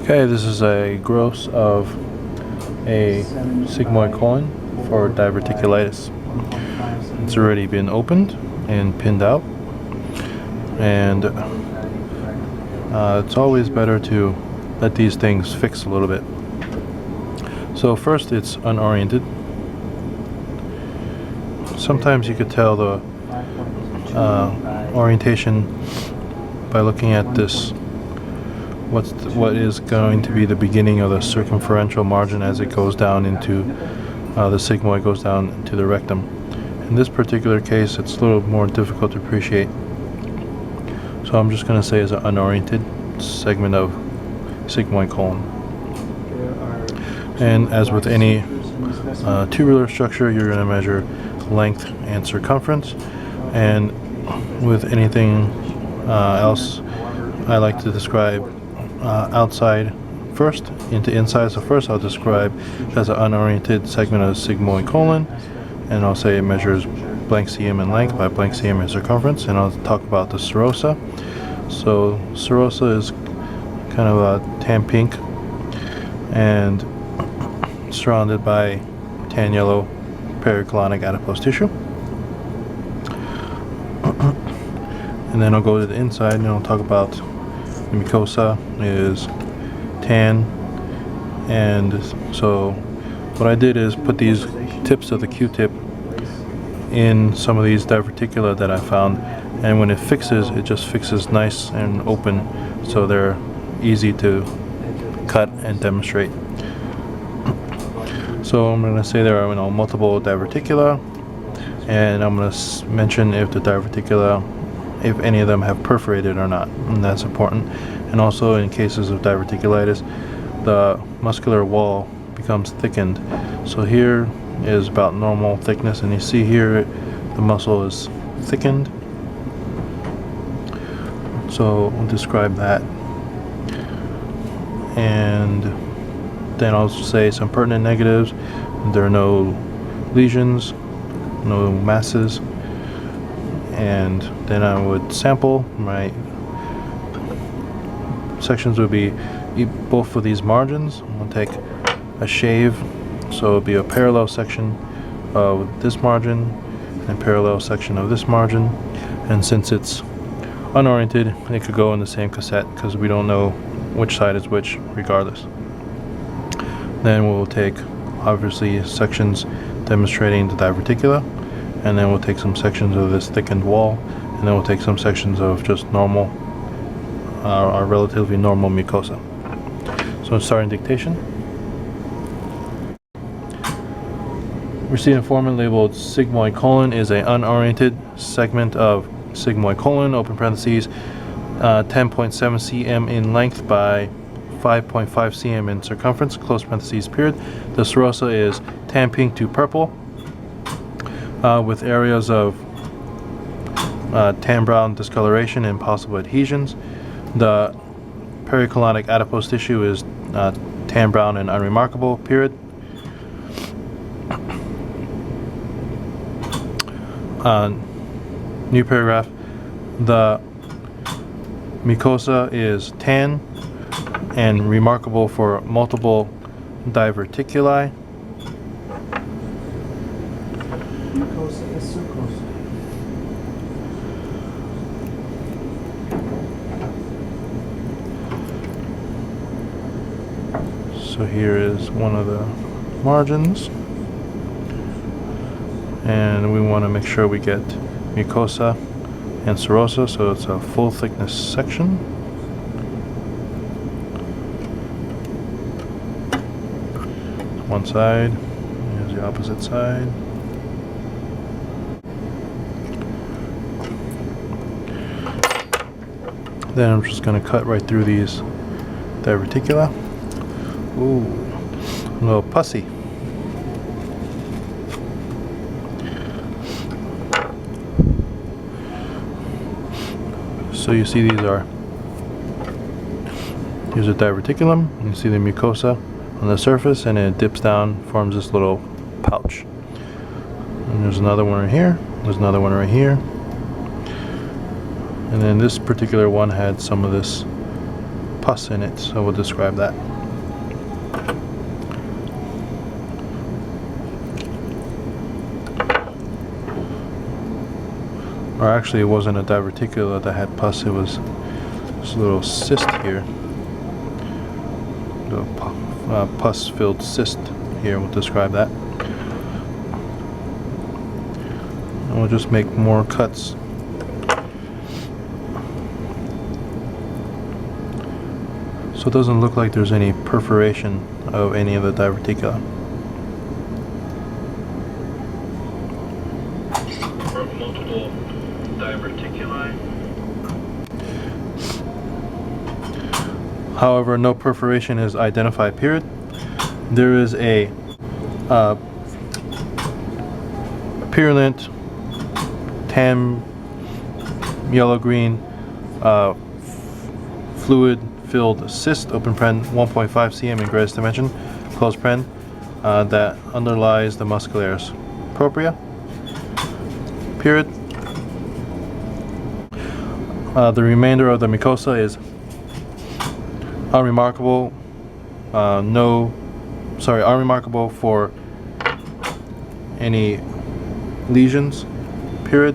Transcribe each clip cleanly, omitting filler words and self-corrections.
Okay, this is a gross of a sigmoid colon for diverticulitis. It's already been opened and pinned out, and it's always better to let these things fix a little bit. So first, it's unoriented. Sometimes you could tell the orientation by looking at this. What is going to be the beginning of the circumferential margin as it goes down into the sigmoid goes down into the rectum. In this particular case, it's a little more difficult to appreciate. So I'm just going to say it's an unoriented segment of sigmoid colon. And as with any tubular structure, you're going to measure length and circumference. And with anything else, I like to describe outside first into inside. So first I'll describe as an unoriented segment of the sigmoid colon, and I'll say it measures blank cm in length by blank cm in circumference, and I'll talk about the serosa. So serosa is kind of a tan pink and surrounded by tan yellow pericolonic adipose tissue. And then I'll go to the inside and I'll talk about the mucosa is tan, and so what I did is put these tips of the Q-tip in some of these diverticula that I found, and when it fixes, it just fixes nice and open, so they're easy to cut and demonstrate. So I'm going to say there are multiple diverticula, and I'm going to mention if the diverticula, if any of them have perforated or not, and that's important. And also in cases of diverticulitis, the muscular wall becomes thickened. So here is about normal thickness, and you see here the muscle is thickened. So I'll describe that, and then I'll say some pertinent negatives. There are no lesions, no masses, and then I would sample. My sections would be both of these margins. I'll take a shave, so it'll be a parallel section of this margin and parallel section of this margin, and since it's unoriented, it could go in the same cassette because we don't know which side is which regardless. Then we'll take obviously sections demonstrating the diverticula, and then we'll take some sections of this thickened wall, and then we'll take some sections of just normal, our relatively normal mucosa. So starting dictation. Receiving foreman labeled sigmoid colon is an unoriented segment of sigmoid colon, open parentheses, 10.7 cm in length by 5.5 cm in circumference, close parentheses, period. The serosa is tan pink to purple, with areas of tan brown discoloration and possible adhesions. The pericolonic adipose tissue is tan brown and unremarkable, period. New paragraph. The mucosa is tan and remarkable for multiple diverticuli. Mucosa is succosa. So here is one of the margins, and we want to make sure we get mucosa and serosa, so it's a full thickness section. One side, here's the opposite side. Then I'm just going to cut right through these diverticula. Ooh, a little pussy. So you see here's a diverticulum, and you see the mucosa on the surface, and it dips down, forms this little pouch. And there's another one right here, there's another one right here. And then this particular one had some of this pus in it, so we'll describe that. Or actually, it wasn't a diverticula that had pus, it was this little cyst here. The pus-filled cyst here, we'll describe that. And we'll just make more cuts. So it doesn't look like there's any perforation of any of the diverticula. Multiple diverticuli. However, no perforation is identified, period. There is a purulent tan, yellow-green fluid-filled cyst, open paren, 1.5 cm in greatest dimension, close paren, that underlies the muscularis propria, period. The remainder of the mucosa is unremarkable, unremarkable for any lesions, period.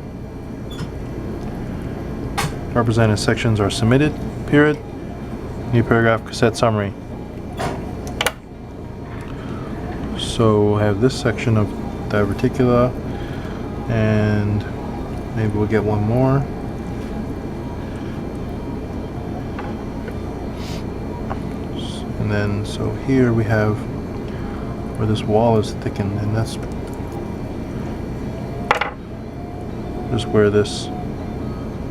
Represented sections are submitted, period. New paragraph, cassette summary. So we'll have this section of diverticula, and maybe we'll get one more. And then, so here we have where this wall is thickened, and that's just where this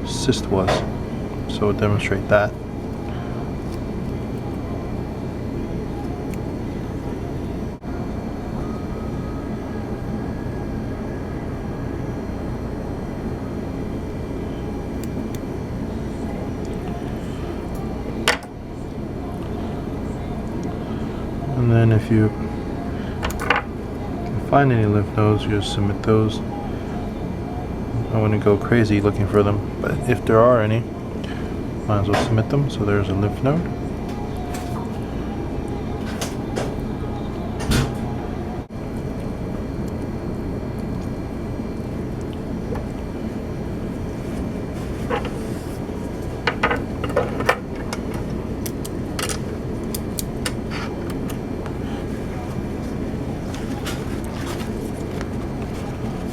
cyst was. So we'll demonstrate that. And then if you can find any lymph nodes, you just submit those. I wouldn't go crazy looking for them, but if there are any, might as well submit them. So there's a lymph node.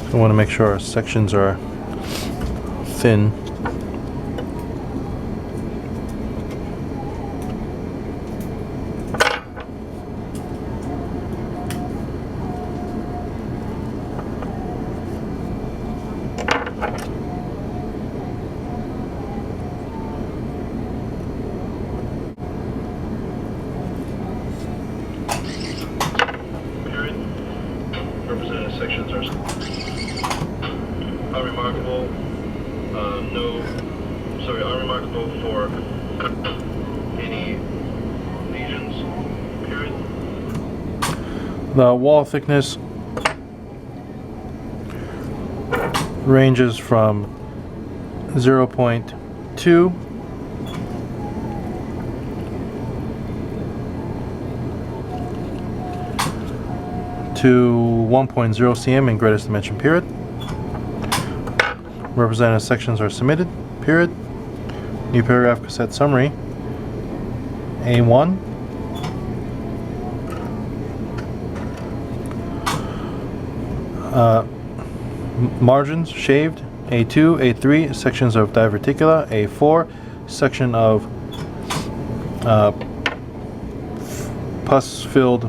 I want to make sure our sections are thin. Period. Represented sections are unremarkable. Unremarkable for any lesions, period. The wall thickness ranges from 0.2 to 1.0 cm in greatest dimension, period. Represented sections are submitted, period. New paragraph, cassette summary. A1. Margins shaved. A2, A3, sections of diverticula. A4, section of pus-filled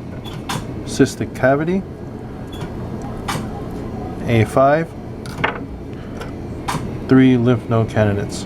cystic cavity. A5, 3 lymph node candidates.